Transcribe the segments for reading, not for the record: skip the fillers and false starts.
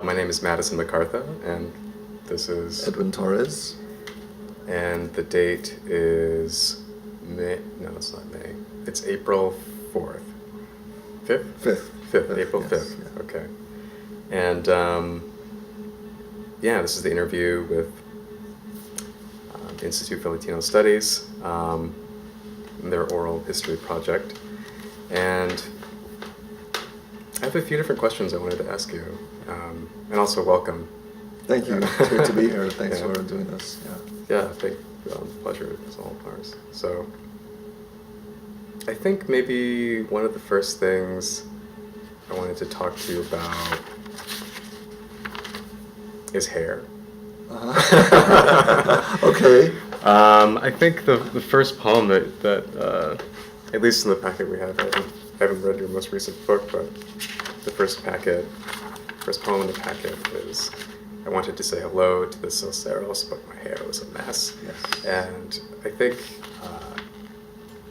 My name is Madison McCartha, and this is Edwin Torres. And the date is May. No, it's not May. It's April 4th. 5th? 5th. 5th, April yes, 5th. Yeah. Okay. And this is the interview with the Institute for Latino Studies, and their oral history project. And I have a few different questions I wanted to ask you, and also welcome. Thank you. It's great to be here. Thanks for doing this. Yeah, pleasure is all ours. So, I think maybe one of the first things I wanted to talk to you about is hair. Okay. I think the first poem that at least in the packet we have, I haven't read your most recent book, but the first poem in the packet is, I wanted to say hello to the Silceros, but my hair was a mess. Yes. And I think,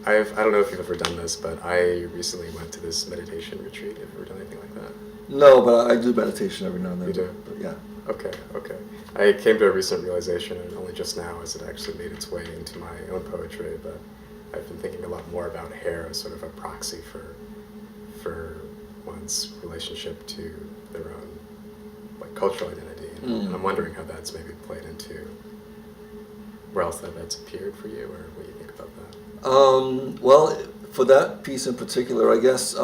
I don't know if you've ever done this, but I recently went to this meditation retreat. Have you ever done anything like that? No, but I do meditation every now and then. You do? But yeah. Okay. I came to a recent realization, and only just now has it actually made its way into my own poetry, but I've been thinking a lot more about hair as sort of a proxy for one's relationship to their own cultural identity. And I'm wondering how that's maybe played into where else that's appeared for you, or what you think about that. Well, for that piece in particular, I guess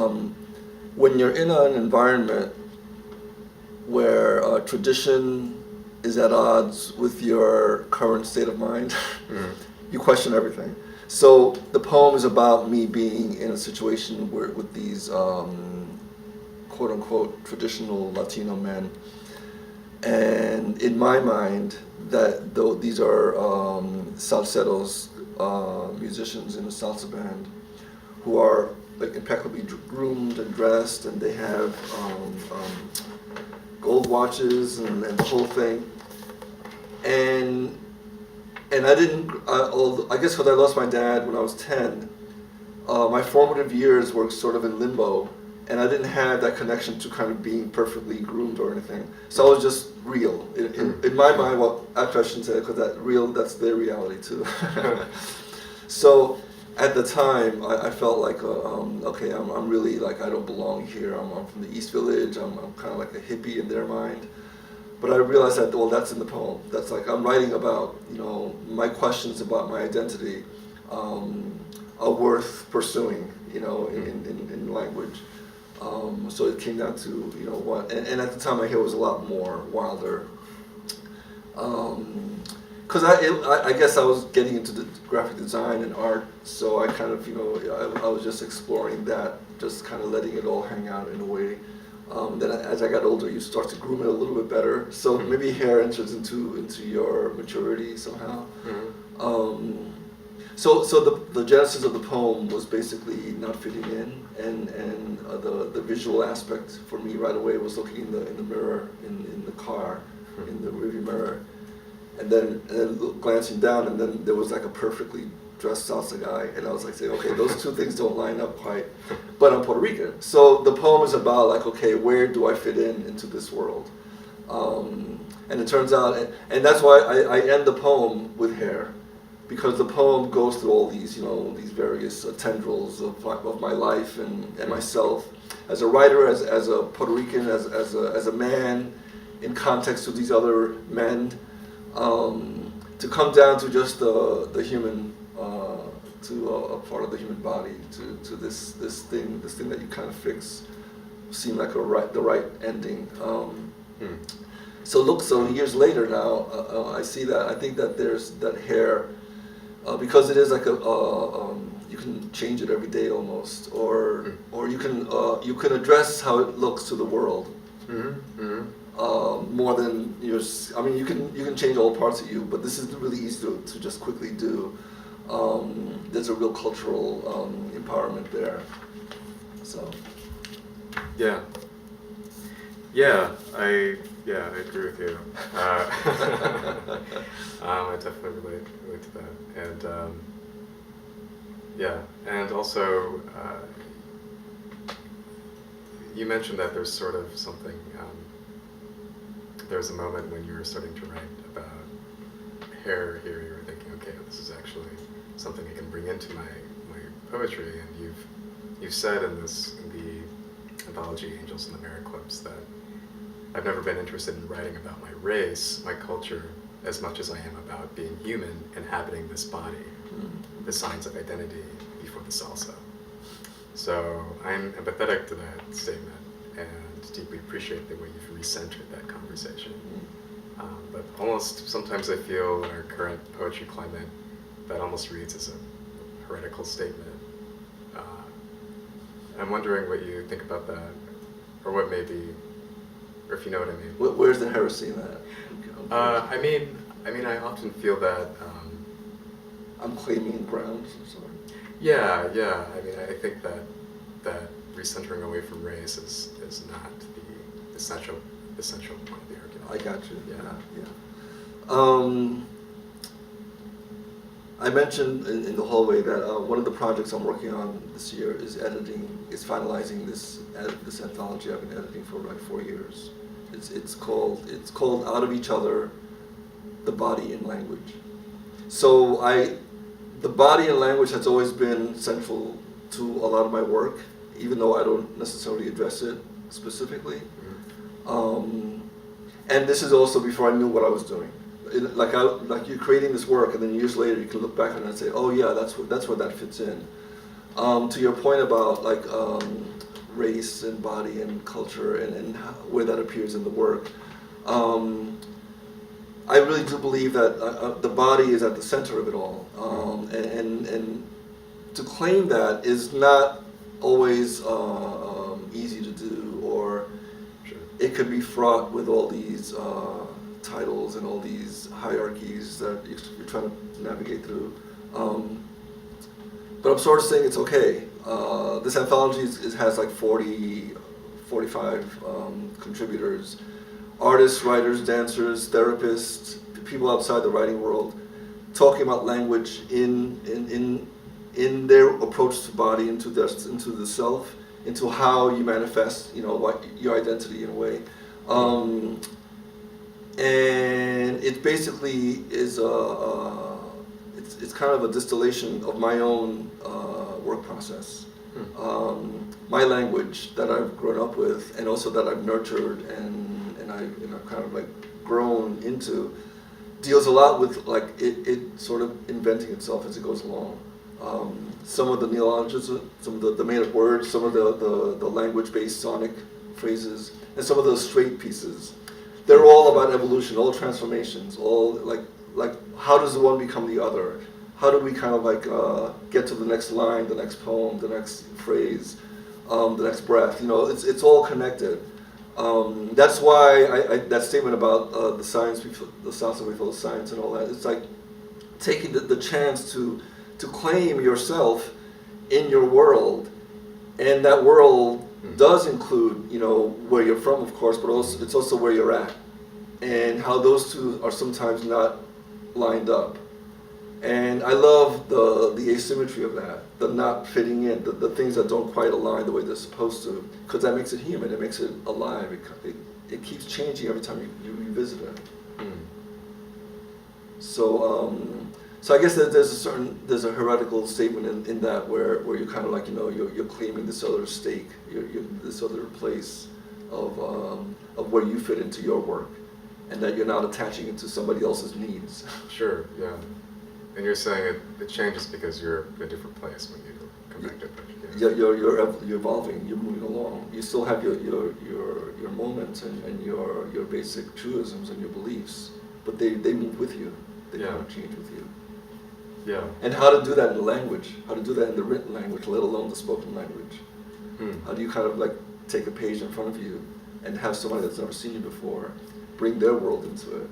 when you're in an environment where tradition is at odds with your current state of mind, you question everything. So the poem is about me being in a situation with these quote-unquote traditional Latino men. And in my mind, that though these are salseros, musicians in a salsa band, who are impeccably groomed and dressed, and they have gold watches and the whole thing. And I didn't. I guess because I lost my dad when I was 10, my formative years were sort of in limbo. And I didn't have that connection to kind of being perfectly groomed or anything. So I was just real. In my mind, well, actually I shouldn't say that, because that's their reality too. So at the time, I felt like, okay, I'm really I don't belong here. I'm from the East Village. I'm kind of like a hippie in their mind. But I realized that, well, that's in the poem. That's I'm writing about, my questions about my identity are worth pursuing, in language. So it came down to, what, and at the time my hair was a lot more wilder. Because I guess I was getting into the graphic design and art, so I kind of, I was just exploring that, just kind of letting it all hang out in a way. Then as I got older, you start to groom it a little bit better. So maybe hair enters into your maturity somehow. So the genesis of the poem was basically not fitting in, and the visual aspect for me right away was looking in the mirror in the car, in the rearview mirror, and then glancing down, and then there was a perfectly dressed salsa guy, and I was saying, okay, those two things don't line up quite, but I'm Puerto Rican. So the poem is about okay, where do I fit into this world? And it turns out, and that's why I end the poem with hair. Because the poem goes through all these, these various tendrils of my life and myself as a writer, as a Puerto Rican, as a man, in context to these other men, to come down to just the human, to a part of the human body, to this thing that you kind of fix, seemed like the right ending. So years later now, I see that. I think that there's that hair. Because it is you can change it every day almost, or you can address how it looks to the world more than yours. I mean, you can change all parts of you, but this is really easy to just quickly do. There's a real cultural empowerment there. So. I agree with you. I definitely relate to that, and also you mentioned that there's sort of something there was a moment when you were starting to write about hair here, you were thinking, okay, this is actually something I can bring into my poetry, and you've said in the anthology Angels in the Mirror Clips that I've never been interested in writing about my race, my culture, as much as I am about being human, inhabiting this body, the signs of identity before the salsa. So I'm empathetic to that statement and deeply appreciate the way you've recentered that conversation. But almost sometimes I feel in our current poetry climate that almost reads as a heretical statement. I'm wondering what you think about that, or what maybe, or if you know what I mean. Where's the heresy in that? I mean, I often feel that. I'm claiming ground. Yeah. I mean, I think that recentering away from race is not the essential point of the argument. I got you. Yeah. I mentioned in the hallway that one of the projects I'm working on this year is finalizing this anthology I've been editing for like 4 years. It's called Out of Each Other, The Body and Language. So the body and language has always been central to a lot of my work, even though I don't necessarily address it specifically. And this is also before I knew what I was doing. Like you're creating this work, and then years later you can look back on it and say, oh yeah, that's where that fits in. To your point about like race and body and culture and where that appears in the work, I really do believe that the body is at the center of it all, and to claim that is not always easy to do, or it could be fraught with all these titles and all these hierarchies that you're trying to navigate through. But I'm sort of saying it's okay. This anthology has like 45 contributors, artists, writers, dancers, therapists, people outside the writing world, talking about language in their approach to body, into the self, into how you manifest, what your identity in a way. And it basically is it's kind of a distillation of my own work process. My language that I've grown up with, and also that I've nurtured and I've kind of like grown into, deals a lot with like it sort of inventing itself as it goes along. Some of the neologisms, some of the made-up words, some of the language-based sonic phrases, and some of those straight pieces. They're all about evolution, all transformations, all like how does the one become the other? How do we kind of like get to the next line, the next poem, the next phrase, the next breath? It's all connected. That's why that statement about the science, the sounds before the science, and all that. It's like taking the chance to claim yourself in your world, and that world does include, where you're from, of course, but also it's also where you're at, and how those two are sometimes not lined up. And I love the asymmetry of that, the not fitting in, the things that don't quite align the way they're supposed to, because that makes it human, it makes it alive, it keeps changing every time you revisit it. So I guess that there's a heretical statement in that where you're kind of like, you're claiming this other stake, this other place of where you fit into your work, and that you're not attaching it to somebody else's needs. Sure, yeah. And you're saying it changes because you're in a different place when you come back to it. Yeah, you're evolving, you're moving along. You still have your moments and your basic truisms and your beliefs, but they move with you. They kind of change with you. Yeah. And how to do that in the language, how to do that in the written language, let alone the spoken language. How do you kind of like take a page in front of you and have somebody that's never seen you before bring their world into it?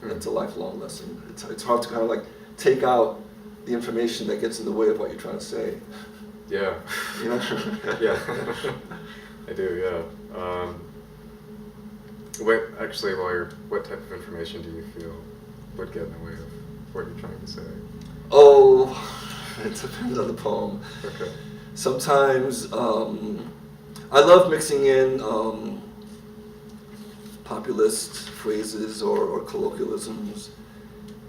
It's a lifelong lesson. It's hard to kind of like take out the information that gets in the way of what you're trying to say. Yeah. Yeah. I do, yeah. What type of information do you feel would get in the way of what you're trying to say? Oh, it depends on the poem. Okay. Sometimes I love mixing in populist phrases or colloquialisms,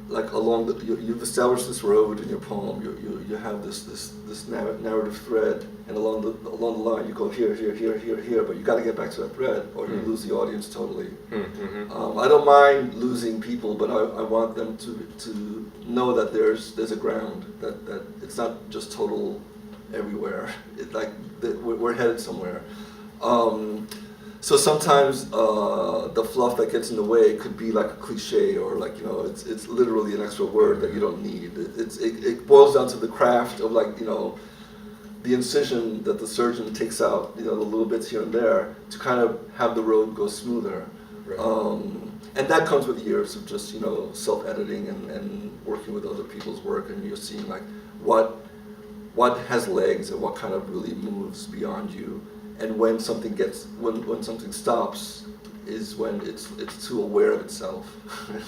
like along you've established this road in your poem. You have this narrative thread, and along the line you go here, but you got to get back to that thread, or you lose the audience totally. Mm-hmm. I don't mind losing people, but I want them to know that there's a ground, that it's not just total everywhere. We're headed somewhere. So sometimes the fluff that gets in the way could be like a cliche, or like, you know, it's literally an extra word that you don't need. It boils down to the craft of, like, you know, the incision that the surgeon takes out, you know, the little bits here and there to kind of have the road go smoother. Right. And that comes with years of just, you know, self-editing and working with other people's work, and you're seeing like what has legs and what kind of really moves beyond you. And when something when something stops is when it's too aware of itself.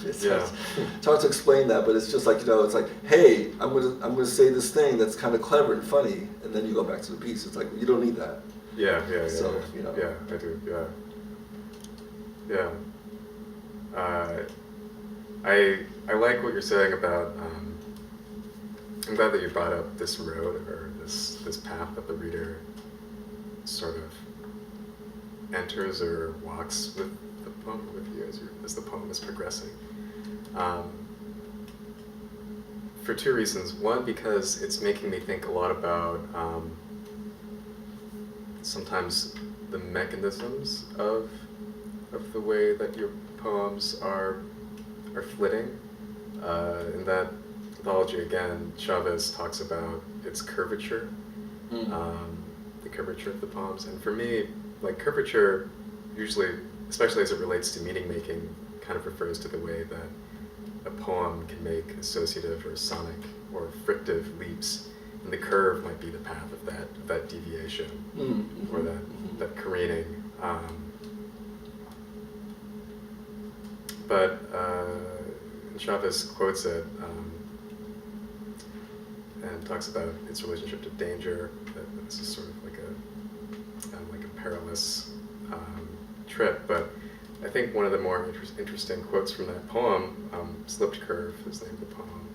It's hard to explain that, but it's just like, you know, it's like, hey, I'm gonna say this thing that's kind of clever and funny, and then you go back to the piece. It's like, you don't need that. So, you know. Yeah, I do. Yeah. I like what you're saying about. I'm glad that you brought up this road, or this path that the reader sort of enters or walks with the poem with you as the poem is progressing. For two reasons. One, because it's making me think a lot about sometimes the mechanisms of the way that your poems are flitting. In that mythology, again, Chavez talks about its curvature. The curvature of the poems, and for me, like, curvature usually, especially as it relates to meaning making, kind of refers to the way that a poem can make associative or sonic or frictive leaps, and the curve might be the path of that deviation or that careening. But Chavez quotes it and talks about its relationship to danger. That this is sort of like a perilous trip. But I think one of the more interesting quotes from that poem, "Sloped Curve" is the name of the poem,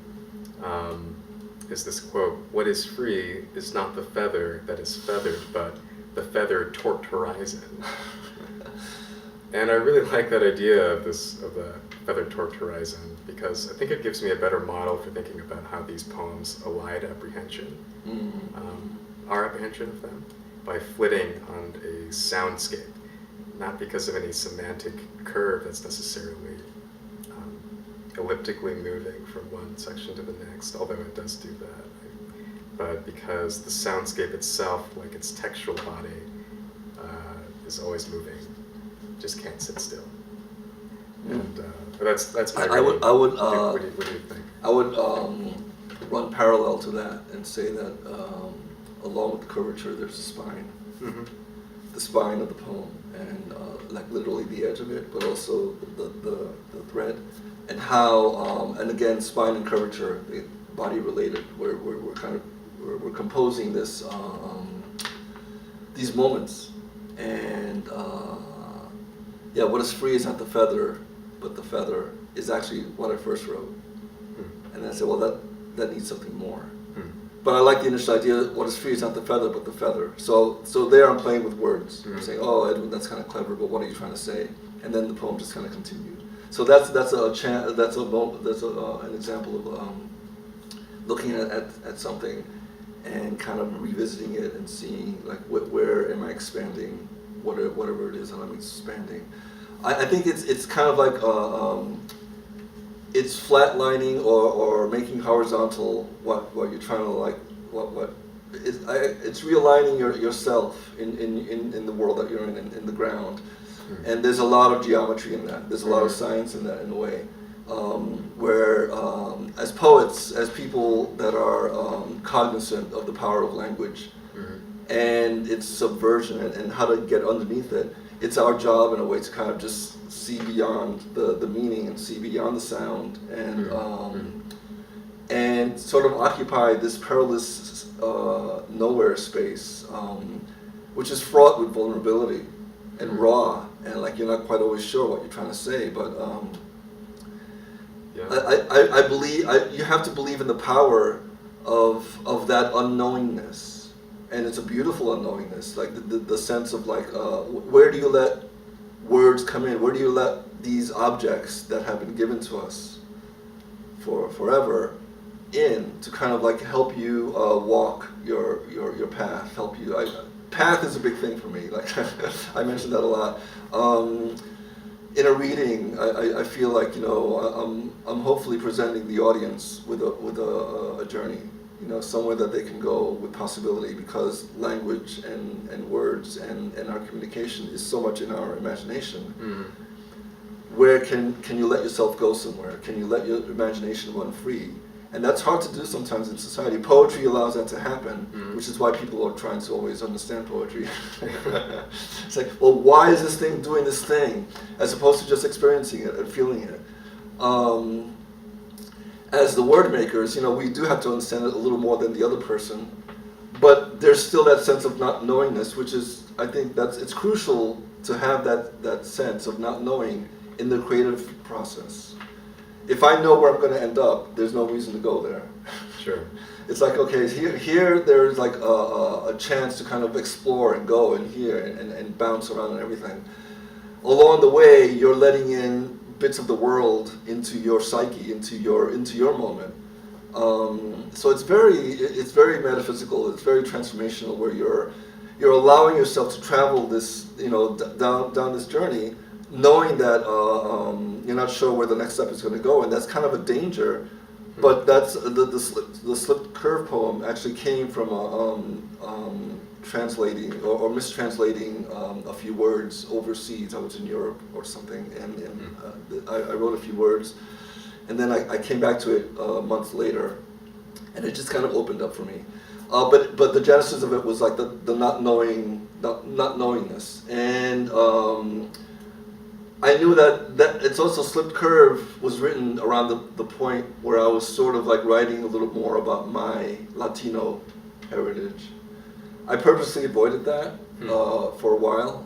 is this quote: "What is free is not the feather that is feathered, but the feather torqued horizon." And I really like that idea of the feather torqued horizon, because I think it gives me a better model for thinking about how these poems elide apprehension, our apprehension of them, by flitting on a soundscape, not because of any semantic curve that's necessarily elliptically moving from one section to the next, although it does do that, but because the soundscape itself, like its textual body, is always moving, just can't sit still. And but that's my reading. What do you think? I would run parallel to that and say that along with the curvature, there's the spine. The spine of the poem, and like literally the edge of it, but also the thread, and how and again, spine and curvature, body related. We're kind of we're composing this these moments, and what is free is not the feather, but the feather is actually what I first wrote, and then I said, well, that needs something more. But I like the initial idea that what is free is not the feather, but the feather. So there I'm playing with words. I'm saying, oh, Edwin, that's kind of clever, but what are you trying to say? And then the poem just kind of continued. So that's an example of looking at something and kind of revisiting it and seeing, like, where am I expanding, whatever it is that I'm expanding. I think it's kind of like it's flatlining or making horizontal what you're trying to, like, it's realigning yourself in the world that you're in the ground. And there's a lot of geometry in that. There's a lot of science in that, in a way, where as poets, as people that are cognizant of the power of language and its subversion and how to get underneath it, it's our job in a way to kind of just see beyond the meaning and see beyond the sound and sort of occupy this perilous nowhere space, which is fraught with vulnerability and raw and like you're not quite always sure what you're trying to say, but Yeah. I believe you have to believe in the power of that unknowingness, and it's a beautiful unknowingness, like the sense of like where do you let words come in? Where do you let these objects that have been given to us for forever in to kind of like help you walk your path, help you. Path is a big thing for me. Like I mentioned that a lot. In a reading, I feel like, you know, I'm hopefully presenting the audience with a journey, you know, somewhere that they can go with possibility, because language and words and our communication is so much in our imagination. Mm. Where can you let yourself go somewhere? Can you let your imagination run free? And that's hard to do sometimes in society. Poetry allows that to happen, which is why people are trying to always understand poetry. It's like, well, why is this thing doing this thing? As opposed to just experiencing it and feeling it. As the word makers, you know, we do have to understand it a little more than the other person. But there's still that sense of not knowingness, which is, I think it's crucial to have that sense of not knowing in the creative process. If I know where I'm going to end up, there's no reason to go there. Sure. It's like, okay, here there's like a chance to kind of explore and go and here and bounce around and everything. Along the way, you're letting in bits of the world into your psyche, into your moment. So it's very metaphysical. It's very transformational, where you're allowing yourself to travel this, you know, down this journey, knowing that you're not sure where the next step is going to go, and that's kind of a danger. But that's the Slipped Curve poem actually came from translating or mistranslating a few words overseas. I was in Europe or something, and I wrote a few words, and then I came back to it a month later, and it just kind of opened up for me. But the genesis of it was like the not knowingness, and I knew that it's also Slipped Curve was written around the point where I was sort of like writing a little more about my Latino heritage. I purposely avoided that for a while,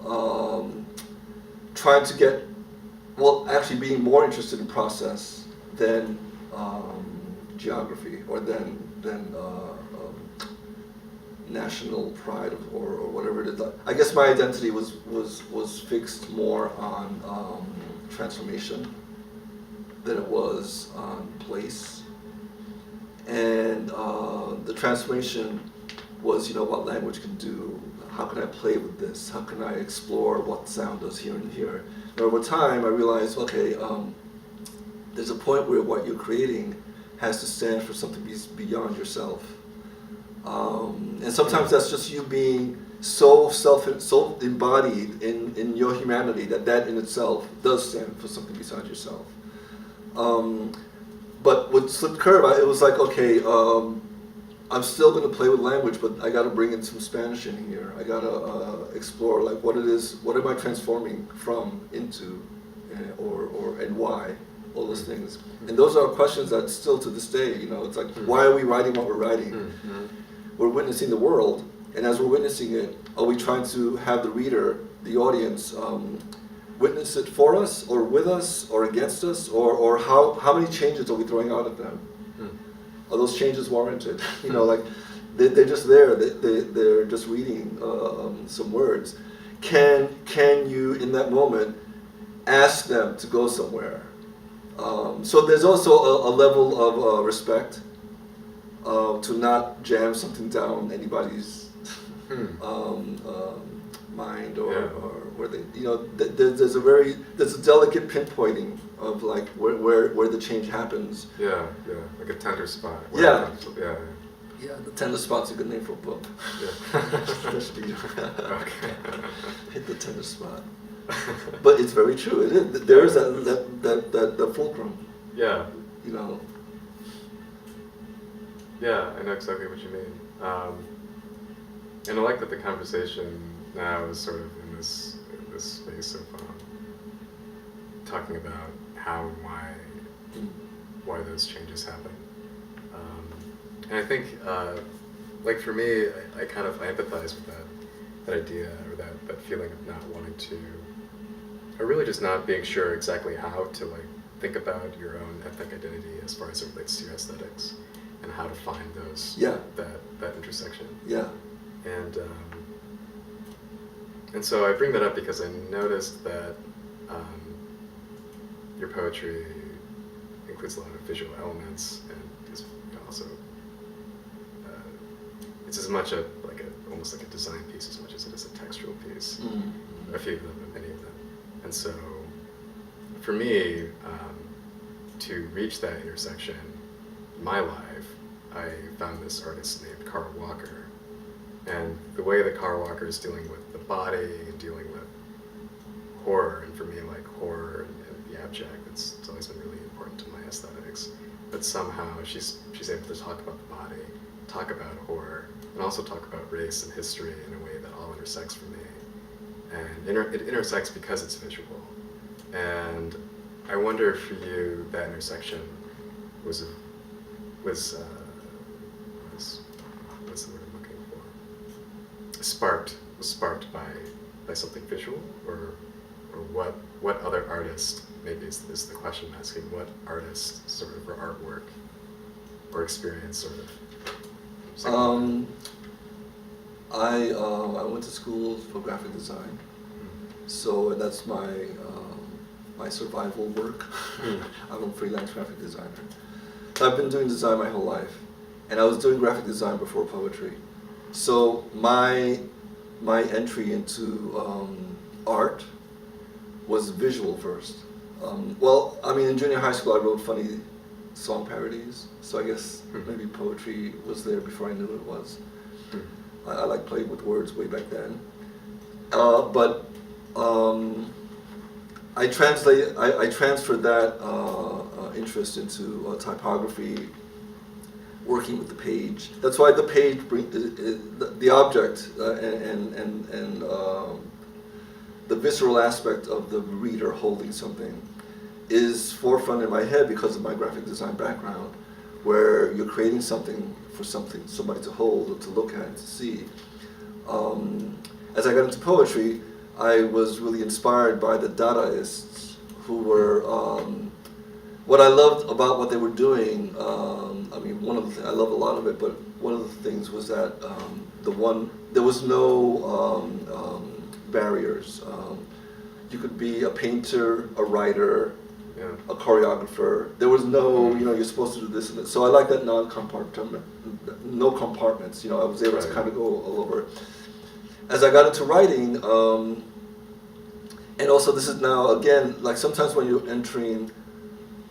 trying to get, well, actually being more interested in process than geography or than national pride or whatever it is. I guess my identity was fixed more on transformation than it was on place. And the transformation was, you know, what language can do. How can I play with this? How can I explore what sound does here and here? And over time, I realized, okay, there's a point where what you're creating has to stand for something beyond yourself. And sometimes that's just you being so embodied in your humanity that in itself does stand for something besides yourself. But with Slipped Curve, it was like, okay, I'm still going to play with language, but I got to bring in some Spanish in here. I got to explore like what it is, what am I transforming from into, and why, all those things. And those are questions that still to this day, you know, it's like, why are we writing what we're writing? We're witnessing the world, and as we're witnessing it, are we trying to have the reader, the audience, witness it for us, or with us, or against us, or how many changes are we throwing out at them? Are those changes warranted? You know, like they're just there. They're just reading some words. Can you in that moment ask them to go somewhere? So there's also a level of respect. To not jam something down anybody's mind or where they, you know, there's a delicate pinpointing of like where the change happens. Yeah, like a tender spot. Yeah. Yeah, the tender spot's a good name for a book. Yeah. Okay. Hit the tender spot. But it's very true. It is. There is that fulcrum. Yeah. You know. Yeah, I know exactly what you mean. And I like that the conversation now is sort of in this space of talking about how and why those changes happen. And I think, like for me, I empathize with that idea or that feeling of not wanting to or really just not being sure exactly how to like think about your own ethnic identity as far as it relates to your aesthetics, and how to find those that intersection. Yeah. And so I bring that up because I noticed that your poetry includes a lot of visual elements, and is also it's as much almost like a design piece as much as it is a textual piece. Mm-hmm. A few of them, many of them. And so, for me, to reach that intersection in my life, I found this artist named Carl Walker. And the way that Carl Walker is dealing with the body and dealing with horror, and for me, like horror and the abject, it's always been really important to my aesthetics. But somehow she's able to talk about the body, talk about horror, and also talk about race and history in a way that all intersects for me. And it intersects because it's visual. And I wonder if for you that intersection was what's the word I'm looking for? Was sparked by something visual, or what other artist, maybe is the question I'm asking, what artist sort of, or artwork or experience sort of? I went to school for graphic design, so that's my my survival work. I'm a freelance graphic designer. I've been doing design my whole life, and I was doing graphic design before poetry. So my entry into art was visual first. Well, I mean, in junior high school I wrote funny song parodies, so I guess maybe poetry was there before I knew it was. I like playing with words way back then. But I transferred that interest into typography, working with the page. That's why the page, the object and the visceral aspect of the reader holding something is forefront in my head because of my graphic design background, where you're creating something for somebody to hold or to look at and to see. As I got into poetry, I was really inspired by the Dadaists, who were, what I loved about what they were doing, I mean, I love a lot of it, but one of the things was that there was no barriers. You could be a painter, a writer, a choreographer. There was no, you're supposed to do this and that. So I like that no compartments. I was able to kind of go all over. As I got into writing, and also this is now, again, like sometimes when you're entering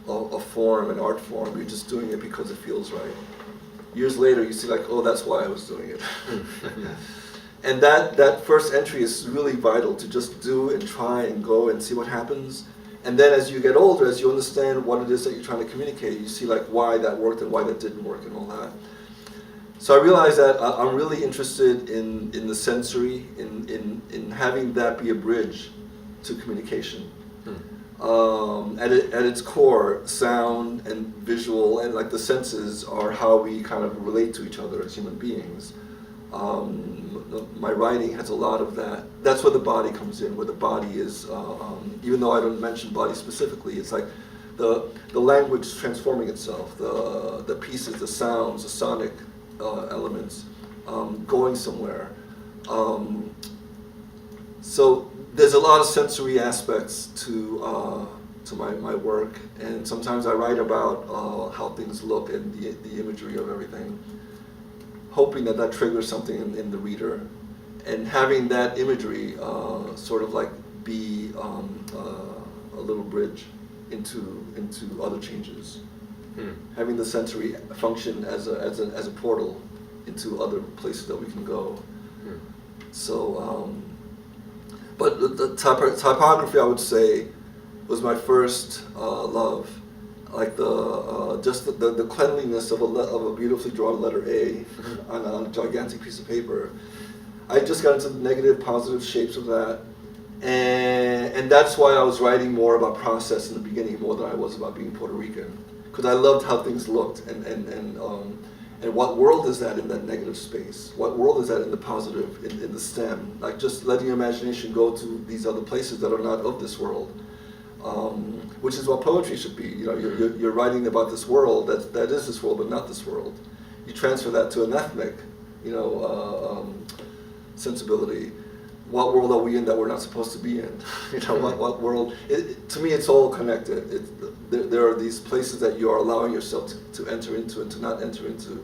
a form, an art form, you're just doing it because it feels right. Years later, you see like, oh, that's why I was doing it. And that first entry is really vital, to just do and try and go and see what happens. And then as you get older, as you understand what it is that you're trying to communicate, you see like why that worked and why that didn't work and all that. So I realized that I'm really interested in the sensory, in having that be a bridge to communication. At its core, sound and visual and like the senses are how we kind of relate to each other as human beings. My writing has a lot of that. That's where the body comes in, where the body is, even though I don't mention body specifically, it's like the language transforming itself, the pieces, the sounds, the sonic elements going somewhere. So there's a lot of sensory aspects to my work, and sometimes I write about how things look and the imagery of everything, hoping that triggers something in the reader, and having that imagery sort of like be a little bridge into other changes. Having the sensory function as a portal into other places that we can go. So, but the typography, I would say, was my first love. Like just the cleanliness of a beautifully drawn letter A on a gigantic piece of paper. I just got into the negative, positive shapes of that, and that's why I was writing more about process in the beginning more than I was about being Puerto Rican, because I loved how things looked, and And what world is that in that negative space? What world is that in the positive, in the stem? Like just letting your imagination go to these other places that are not of this world, which is what poetry should be. You know, you're writing about this world that is this world, but not this world. You transfer that to an ethnic, sensibility. What world are we in that we're not supposed to be in? What world? To me, it's all connected. There are these places that you are allowing yourself to enter into and to not enter into.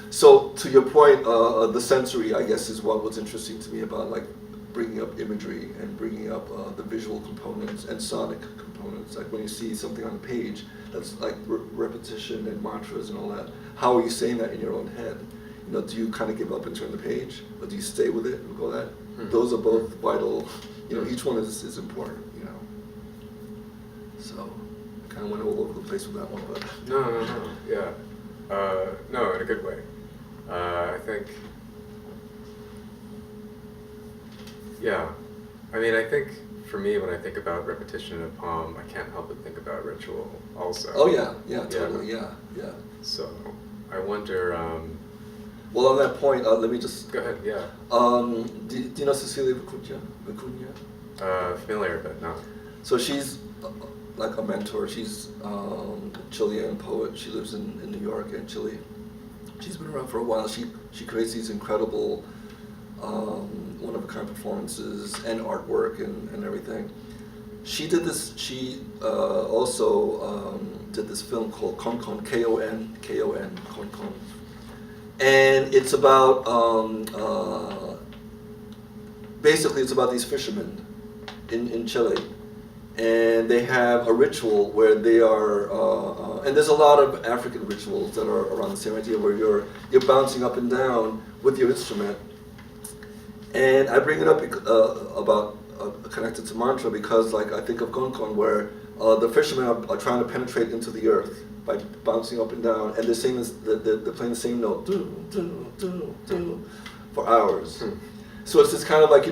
So to your point, the sensory, I guess, is what was interesting to me about like bringing up imagery and bringing up the visual components and sonic components. Like when you see something on a page, that's like repetition and mantras and all that. How are you saying that in your own head? Do you kind of give up and turn the page, or do you stay with it and go that? Those are both vital. Each one is important. So I kind of went all over the place with that one, but no, yeah, no, in a good way. I think, yeah. I mean, I think for me, when I think about repetition in a poem, I can't help but think about ritual also. Oh yeah, totally, yeah. So I wonder. Well, on that point, let me just go ahead. Yeah. Do you know Cecilia Vicuña? Familiar, but no. So she's like a mentor. She's a Chilean poet. She lives in New York and Chile. She's been around for a while. She creates these incredible one-of-a-kind performances and artwork and everything. She did this. She also did this film called Con, K-O-N, Con. And it's about, basically it's about these fishermen in Chile. And they have a ritual where they are, and there's a lot of African rituals that are around the same idea where you're bouncing up and down with your instrument. And I bring it up about connected to mantra because like I think of Concon where the fishermen are trying to penetrate into the earth by bouncing up and down, and they're saying this, they're playing the same note, do, for hours. So it's this kind of like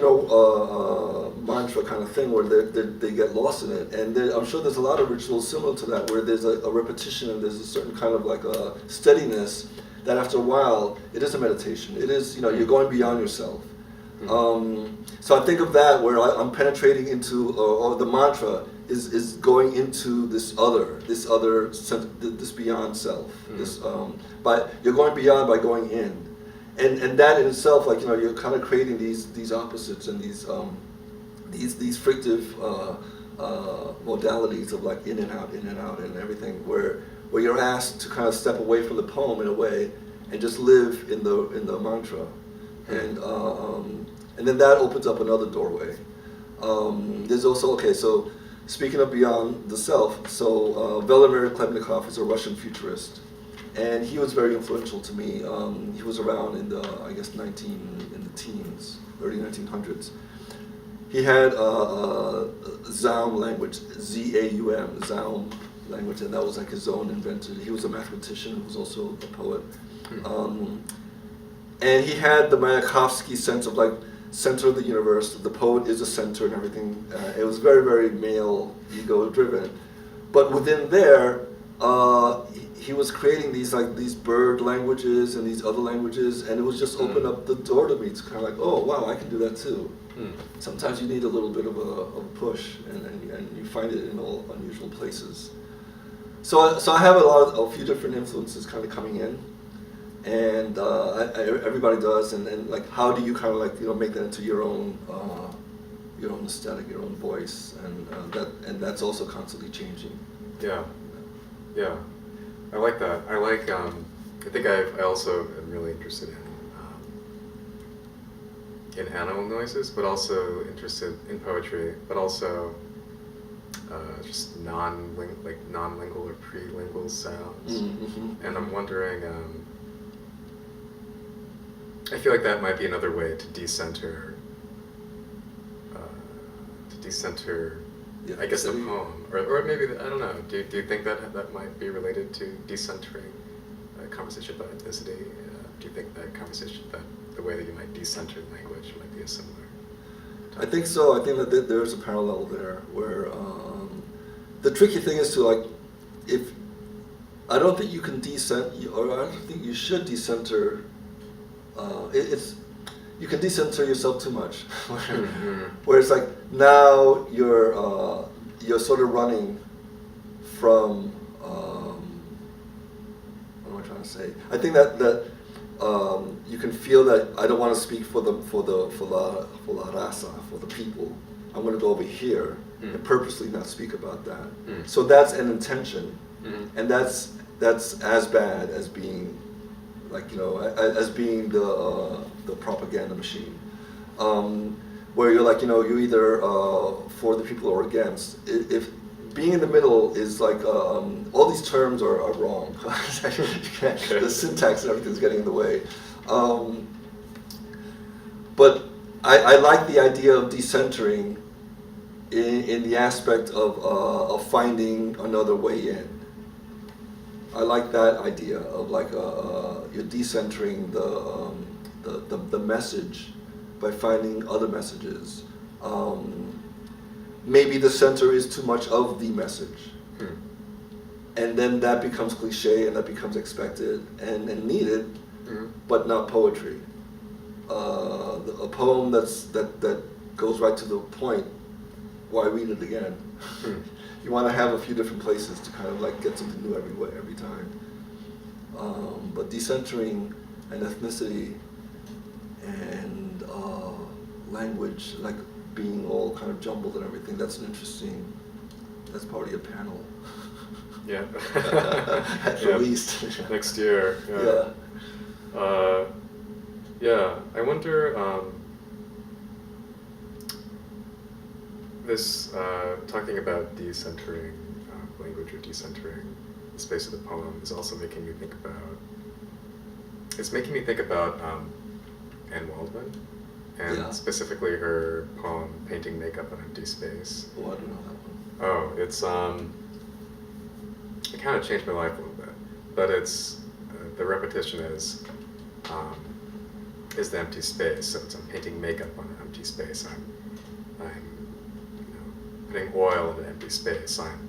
mantra kind of thing where they get lost in it, and I'm sure there's a lot of rituals similar to that where there's a repetition and there's a certain kind of like a steadiness that after a while it is a meditation. It is you're going beyond yourself. So I think of that where I'm penetrating into, or the mantra is going into this beyond self. You're going beyond by going in, and that in itself, like you're kind of creating these opposites and these frictive modalities of like in and out, and everything, where you're asked to kind of step away from the poem in a way and just live in the mantra, and then that opens up another doorway. There's also so. Speaking of beyond the self, so Velimir Klebnikov is a Russian futurist, and he was very influential to me. He was around in the teens, early 1900s. He had Zaum language, Z-A-U-M, Zaum language, and that was like his own invented. He was a mathematician who was also a poet, and he had the Mayakovsky sense of like center of the universe, the poet is a center and everything. It was very, very male, ego-driven. But within there, he was creating these bird languages and these other languages, and it was just opened up the door to me to kind of like, oh wow, I can do that too. Sometimes you need a little bit of a push, and you find it in all unusual places. So I have a few different influences kind of coming in. And everybody does, and like, how do you kind of like make that into your own aesthetic, your own voice, and that's also constantly changing. Yeah. I like that. I like. I think I also am really interested in animal noises, but also interested in poetry, but also just non-lingual or pre-lingual sounds. Mm-hmm. And I'm wondering. I feel like that might be another way to decenter. I guess the poem, or maybe I don't know. Do you think that might be related to decentering a conversation about ethnicity? Do you think that the way that you might decenter language might be a similar? I think so. I think that there's a parallel there where the tricky thing is to like, I don't think you can or I don't think you should decenter. You can decenter yourself too much, where it's like now you're sort of running from. What am I trying to say? I think that you can feel that I don't want to speak for la raza, for the people. I'm going to go over here and purposely not speak about that. So that's an intention, and that's as bad as being, like, as being the propaganda machine, where you're like, you're either for the people or against. If being in the middle is like, all these terms are wrong. The syntax and everything's getting in the way. But I like the idea of decentering in the aspect of finding another way in. I like that idea of like you're decentering the message by finding other messages. Maybe the center is too much of the message, and then that becomes cliche and that becomes expected and needed, but not poetry. A poem that goes right to the point. Why read it again? You want to have a few different places to kind of like get something new every time. But decentering and ethnicity and language, like being all kind of jumbled and everything, that's probably a panel. Yeah. At the least. Next year. Yeah. I wonder, this, talking about decentering language or decentering the space of the poem is also making me think about, Anne Waldman, and specifically her poem, Painting Makeup on Empty Space. Oh, I don't know that one. Oh, it's, it kind of changed my life a little bit, but it's, the repetition is the empty space, so it's I'm painting makeup on an empty space, I'm putting oil in an empty space, I'm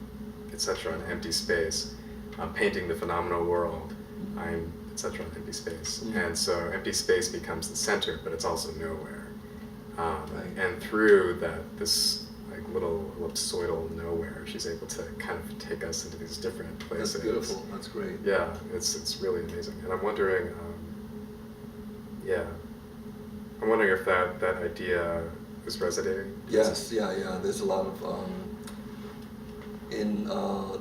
etc. on an empty space, I'm painting the phenomenal world, I'm etc. on empty space. And so empty space becomes the center, but it's also nowhere. And through this like little ellipsoidal nowhere, she's able to kind of take us into these different places. That's beautiful. That's great. Yeah, it's really amazing. And I'm wondering, I'm wondering if that idea is resonating. Yes, yeah. There's a lot of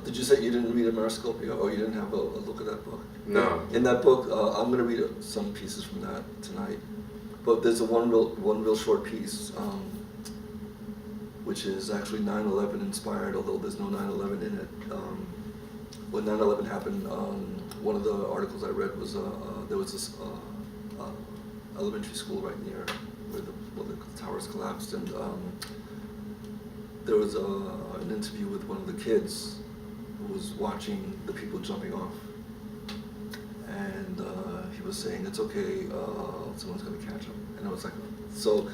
did you say you didn't read Ameriscopia, or you didn't have a look at that book? No. In that book, I'm going to read some pieces from that tonight. But there's one real short piece, which is actually 9/11 inspired, although there's no 9/11 in it. When 9/11 happened, one of the articles I read was there was this elementary school right near where the towers collapsed, and there was an interview with one of the kids who was watching the people jumping off, and he was saying, "It's okay, someone's going to catch him." And I was like, so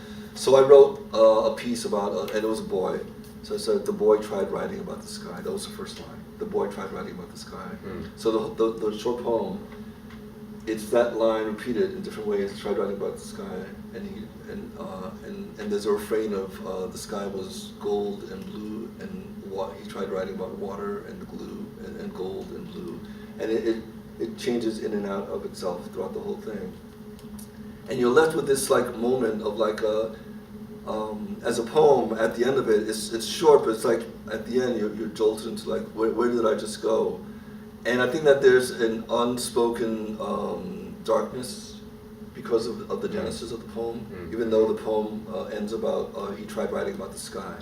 I wrote a piece about, and it was a boy. So I said, the boy tried writing about the sky. That was the first line. The boy tried writing about the sky. So the short poem, it's that line repeated in different ways. Tried writing about the sky, and there's a refrain of the sky was gold and blue, and he tried writing about water and glue and gold and blue, and it changes in and out of itself throughout the whole thing. And you're left with this like moment of like as a poem at the end of it, it's short, but it's like at the end you're jolted into like where did I just go? And I think that there's an unspoken darkness because of the genesis of the poem, even though the poem ends about he tried writing about the sky.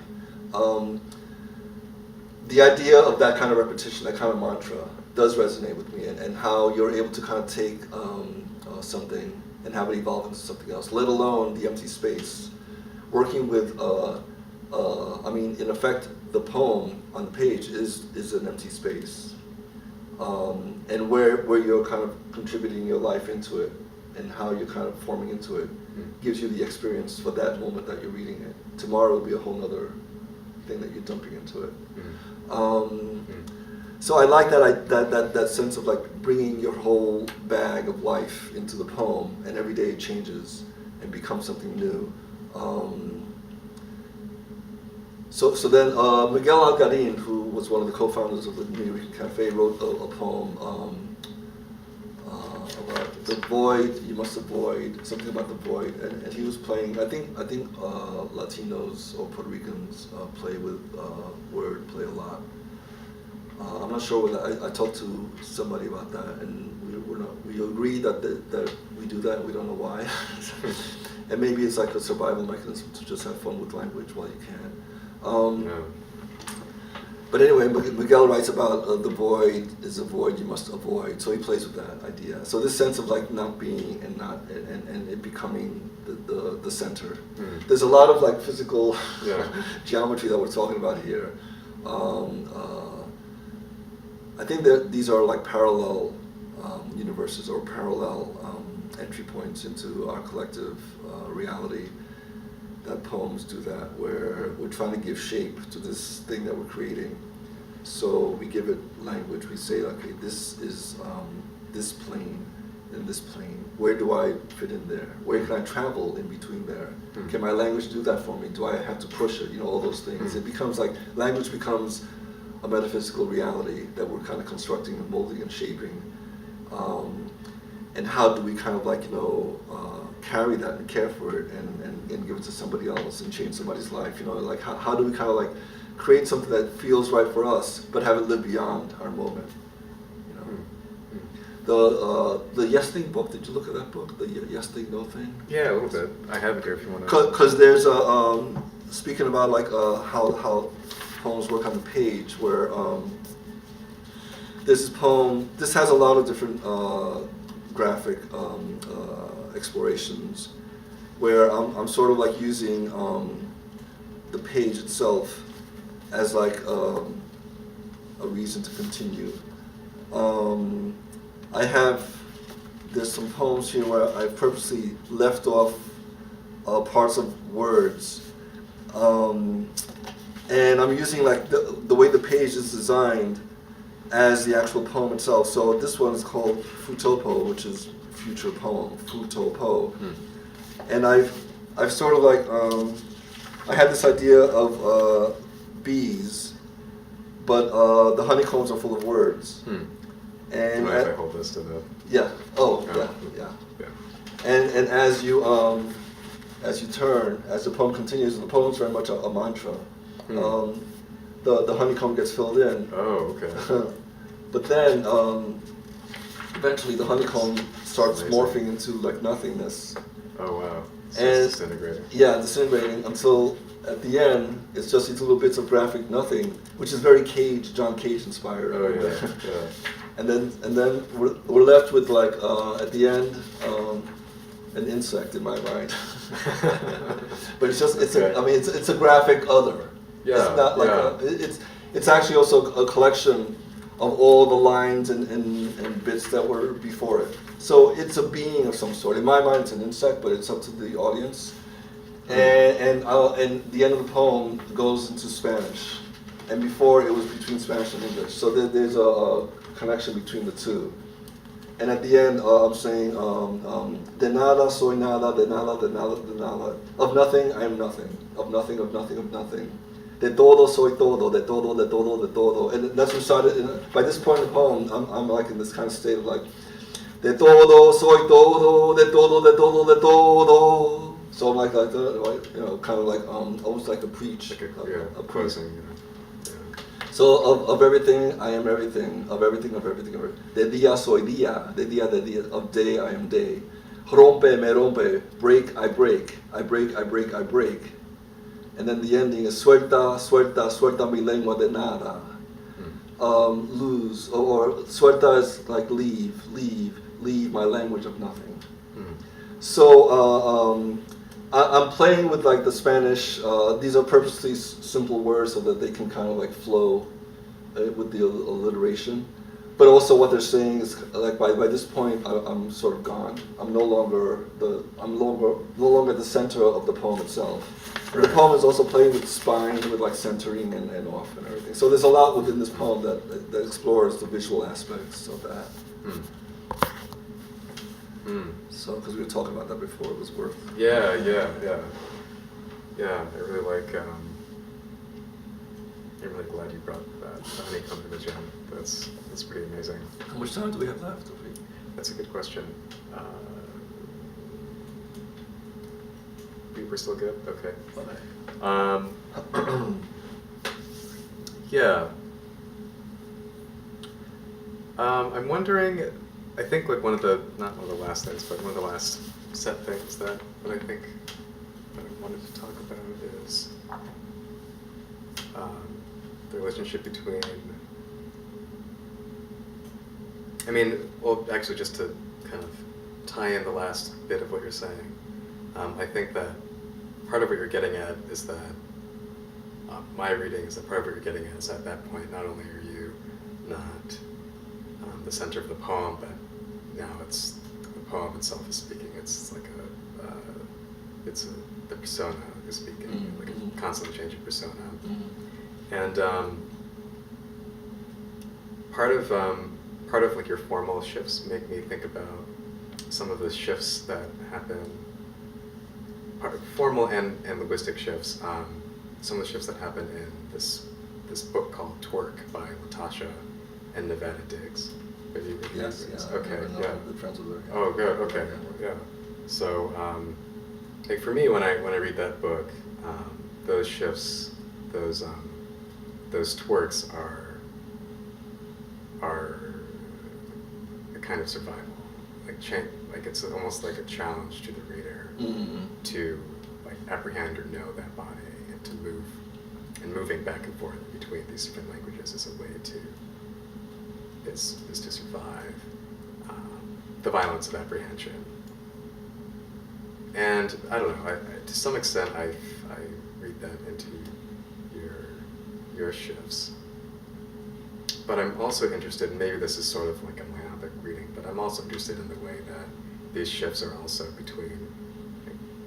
The idea of that kind of repetition, that kind of mantra, does resonate with me, and how you're able to kind of take something and have it evolve into something else, let alone the empty space. Working with, in effect, the poem on the page is an empty space. And where you're kind of contributing your life into it, and how you're kind of forming into it, gives you the experience for that moment that you're reading it. Tomorrow will be a whole other thing that you're dumping into it. So I like that sense of like bringing your whole bag of life into the poem, and every day it changes and becomes something new. So then Miguel Algarin, who was one of the co-founders of the New York Cafe, wrote a poem about the void you must avoid, something about the void, and he was playing. I think Latinos or Puerto Ricans play with word play a lot. I'm not sure whether I talked to somebody about that, and we agree that we do that. We don't know why, and maybe it's like a survival mechanism to just have fun with language while you can. But anyway, Miguel writes about the void is a void you must avoid. So he plays with that idea. So this sense of like not being and not and it becoming the center. Mm. There's a lot of like physical geometry that we're talking about here. I think that these are like parallel universes or parallel entry points into our collective reality. That poems do that, where we're trying to give shape to this thing that we're creating. So we give it language. We say, okay, this is this plane and this plane. Where do I fit in there? Where can I travel in between there? Mm. Can my language do that for me? Do I have to push it? You know, all those things. It becomes like, language becomes a metaphysical reality that we're kind of constructing and molding and shaping. And how do we kind of like, carry that and care for it and give it to somebody else and change somebody's life, like how do we kind of like create something that feels right for us but have it live beyond our moment, The Yes Thing book, did you look at that book, the Yes Thing No Thing? Yeah, a little bit. I have it here if you want to. Because there's speaking about like how poems work on the page, where this poem, this has a lot of different graphic explorations, where I'm sort of like using the page itself as like a reason to continue. There's some poems here where I purposely left off parts of words, and I'm using like the way the page is designed as the actual poem itself. So this one is called Futopo, which is future poem, Futopo. And I've sort of like, I had this idea of bees, but the honeycombs are full of words. And if I hold this to the... Yeah, yeah. And as you turn, as the poem continues, and the poem's very much a mantra, the honeycomb gets filled in. Oh, okay. But then, eventually the honeycomb starts morphing into like nothingness. Oh wow! So and it's disintegrating. Yeah, disintegrating until at the end it's just these little bits of graphic nothing, which is very John Cage inspired. Oh yeah. And then we're left with like at the end an insect in my mind. But it's a graphic other. Yeah. It's not like it's actually also a collection of all the lines and bits that were before it. So it's a being of some sort. In my mind, it's an insect, but it's up to the audience. And the end of the poem goes into Spanish, and before it was between Spanish and English. So there's a connection between the two. And at the end, I'm saying, de nada soy nada, de nada, de nada, de nada. Of nothing, I am nothing. Of nothing, of nothing, of nothing. De todo soy todo, de todo, de todo, de todo. And that's what started, by this point in the poem, I'm like in this kind of state of like, de todo soy todo, de todo, de todo, de todo. So I'm like kind of like, almost like a preach. Like a closing, So of everything, I am everything. Of everything, of everything, of everything. De día soy día, de día, de día. Of day, I am day. Rompe, me rompe. Break, I break. I break, I break, I break. And then the ending is suelta, suelta, suelta mi lengua de nada. Lose, or suelta is like leave, leave, leave my language of nothing. So I'm playing with like the Spanish. These are purposely simple words so that they can kind of like flow with the alliteration. But also what they're saying is like by this point I'm sort of gone. I'm no longer no longer the center of the poem itself. And the poem is also playing with spine, with like centering and off and everything. So there's a lot within this poem that explores the visual aspects of that. So because we were talking about that before, it was worth. Yeah. I really like. I'm really glad you brought that honeycomb image in. That's pretty amazing. How much time do we have left? That's a good question. We're still good? Okay. Yeah. I'm wondering, I think like not one of the last things, but one of the last set things that I think that I wanted to talk about is the relationship between, actually just to kind of tie in the last bit of what you're saying, I think that part of what you're getting at is that, my reading is that part of what you're getting at is at that point, not only are you not the center of the poem, but now it's the poem itself is speaking. It's like the persona is speaking, like a constantly changing persona. And part of like your formal shifts make me think about some of the shifts that happen, formal and linguistic shifts. Some of the shifts that happen in this book called Twerk by Latasha and Nevada Diggs. Have you read Yes, these? yeah. Okay, I'm yeah. good friends with her. Oh, good. Okay, yeah. So, like for me, when I read that book, those shifts, those twerks are a kind of survival, like it's almost like a challenge to the reader to like apprehend or know that body and to move, and moving back and forth between these different languages is a way to survive the violence of apprehension. And I don't know, to some extent I read that into your shifts. But I'm also interested, and maybe this is sort of like a myopic reading, but I'm also interested in the way that these shifts are also between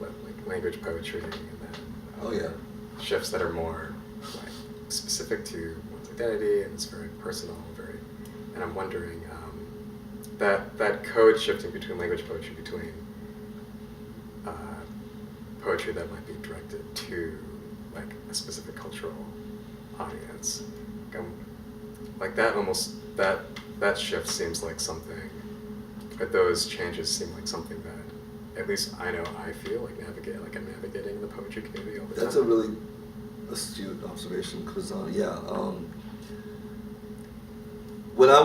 like language poetry and then shifts that are more like specific to one's identity, and it's very personal, and I'm wondering that code shifting between language poetry, between poetry that might be directed to like a specific cultural audience, like that almost that shift seems like something, but those changes seem like something that at least I know I feel like I'm navigating the poetry community all the time. That's a really astute observation, because when I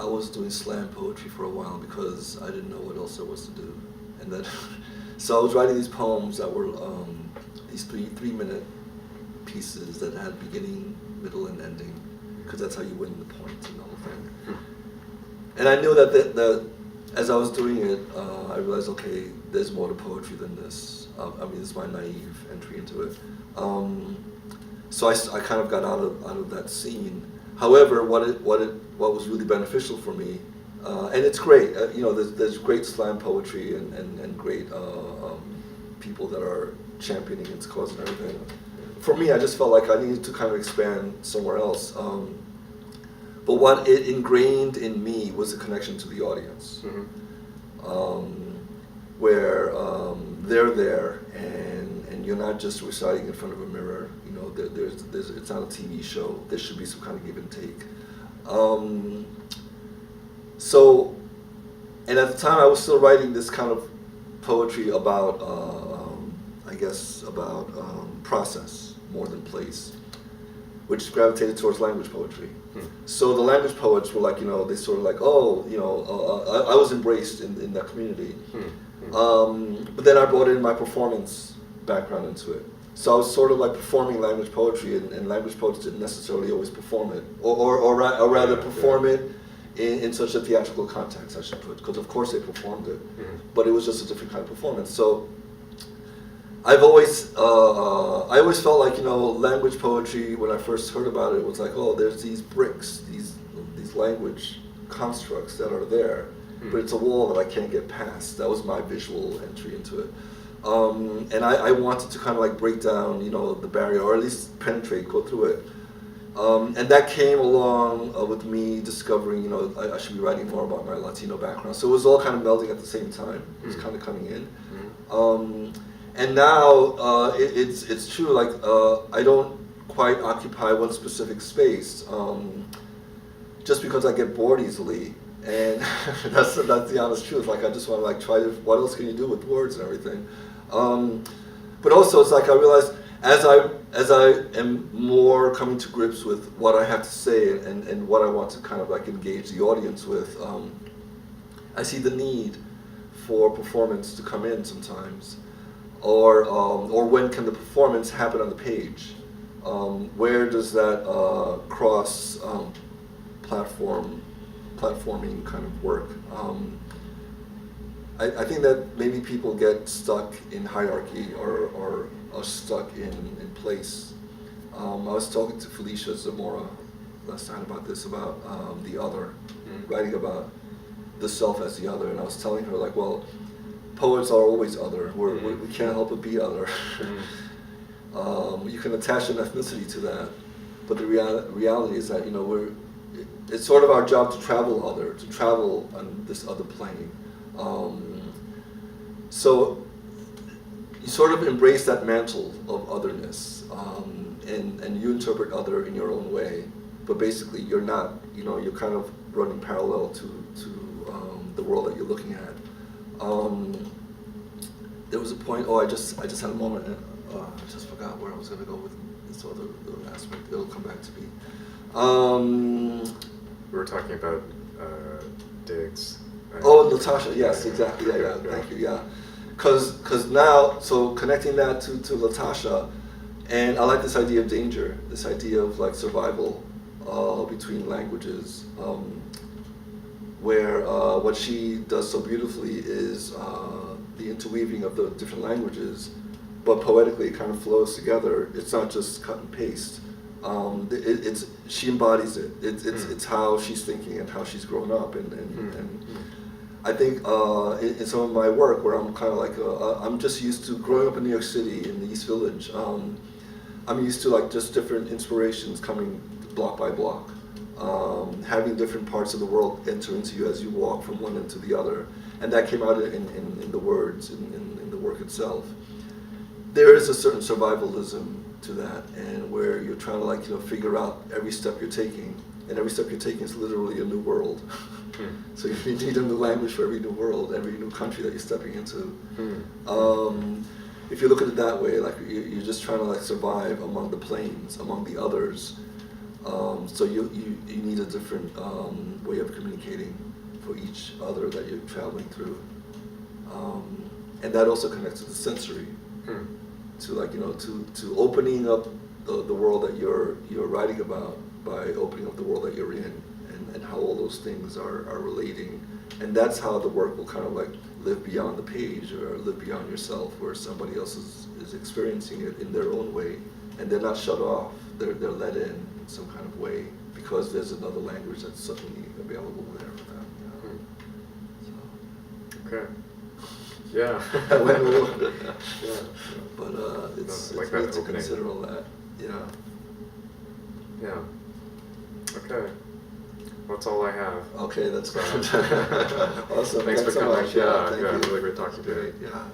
was doing slam poetry for a while because I didn't know what else there was to do, and then so I was writing these poems that were these 3-minute pieces that had beginning, middle, and ending, because that's how you win the point and the whole thing. And I knew that as I was doing it, I realized, okay, there's more to poetry than this. This is my naive entry into it. So I kind of got out of that scene. However, what was really beneficial for me, and it's great. There's great slam poetry and great people that are championing its cause and everything. For me, I just felt like I needed to kind of expand somewhere else. But what it ingrained in me was a connection to the audience, where they're there and you're not just reciting in front of a mirror. It's not a TV show. There should be some kind of give and take. And at the time I was still writing this kind of poetry about, process more than place, which gravitated towards language poetry. So the language poets were like, they sort of like, I was embraced in that community. But then I brought in my performance background into it. So I was sort of like performing language poetry, and language poets didn't necessarily always perform it, or rather perform it in such a theatrical context, I should put, because of course they performed it, but it was just a different kind of performance. So I always felt like, you know, language poetry, when I first heard about it, was like, oh, there's these bricks, these language constructs that are there, but it's a wall that I can't get past. That was my visual entry into it. And I wanted to kind of like break down, you know, the barrier, or at least penetrate, go through it. And that came along with me discovering, you know, I should be writing more about my Latino background. So it was all kind of melding at the same time. It was kind of coming in. And now it's true, like I don't quite occupy one specific space, just because I get bored easily. And that's the honest truth. Like I just want to like try to, what else can you do with words and everything? But also it's like I realized as I am more coming to grips with what I have to say and what I want to kind of like engage the audience with, I see the need for performance to come in sometimes. Or when can the performance happen on the page? Where does that cross platforming kind of work? I think that maybe people get stuck in hierarchy or are stuck in place. I was talking to Felicia Zamora last night about this, about the other, writing about the self as the other, and I was telling her like, well, poets are always other. We can't help but be other. You can attach an ethnicity to that, but the reality is that, you know, it's sort of our job to travel other, to travel on this other plane. So you sort of embrace that mantle of otherness, and you interpret other in your own way, but basically you're not, you know, you're kind of running parallel to the world that you're looking at. There was a point, I just had a moment, and I just forgot where I was going to go with this other little aspect. It'll come back to me. We were talking about digs. Right? Oh, Natasha, yes, exactly, yeah, thank you, yeah. Because now, so connecting that to Latasha, and I like this idea of danger, this idea of like survival between languages, where what she does so beautifully is the interweaving of the different languages, but poetically it kind of flows together. It's not just cut and paste. She embodies it. It's how she's thinking and how she's grown up, and I think in some of my work where I'm kind of like I'm just used to growing up in New York City in the East Village. I'm used to like just different inspirations coming block by block, having different parts of the world enter into you as you walk from one end to the other, and that came out in the words, in the work itself. There is a certain survivalism to that, and where you're trying to like, you know, figure out every step you're taking, and every step you're taking is literally a new world. So you need a new language for every new world, every new country that you're stepping into. If you look at it that way, like you're just trying to like survive among the planes, among the others. So you need a different way of communicating for each other that you're traveling through, and that also connects to the sensory. To like, you know, to opening up the world that you're writing about by opening up the world that you're in, and how all those things are relating, and that's how the work will kind of like live beyond the page or live beyond yourself, where somebody else is experiencing it in their own way, and they're not shut off. They're let in some kind of way because there's another language that's suddenly available there for them. You know? So. Okay. Yeah. Yeah. But it's like good that to opening. consider all that. Yeah. Yeah. Okay. That's all I have. Okay, that's good. So, Awesome. Thanks for so coming. much. Yeah, Thank yeah, you. really great talking to you. Great. Yeah.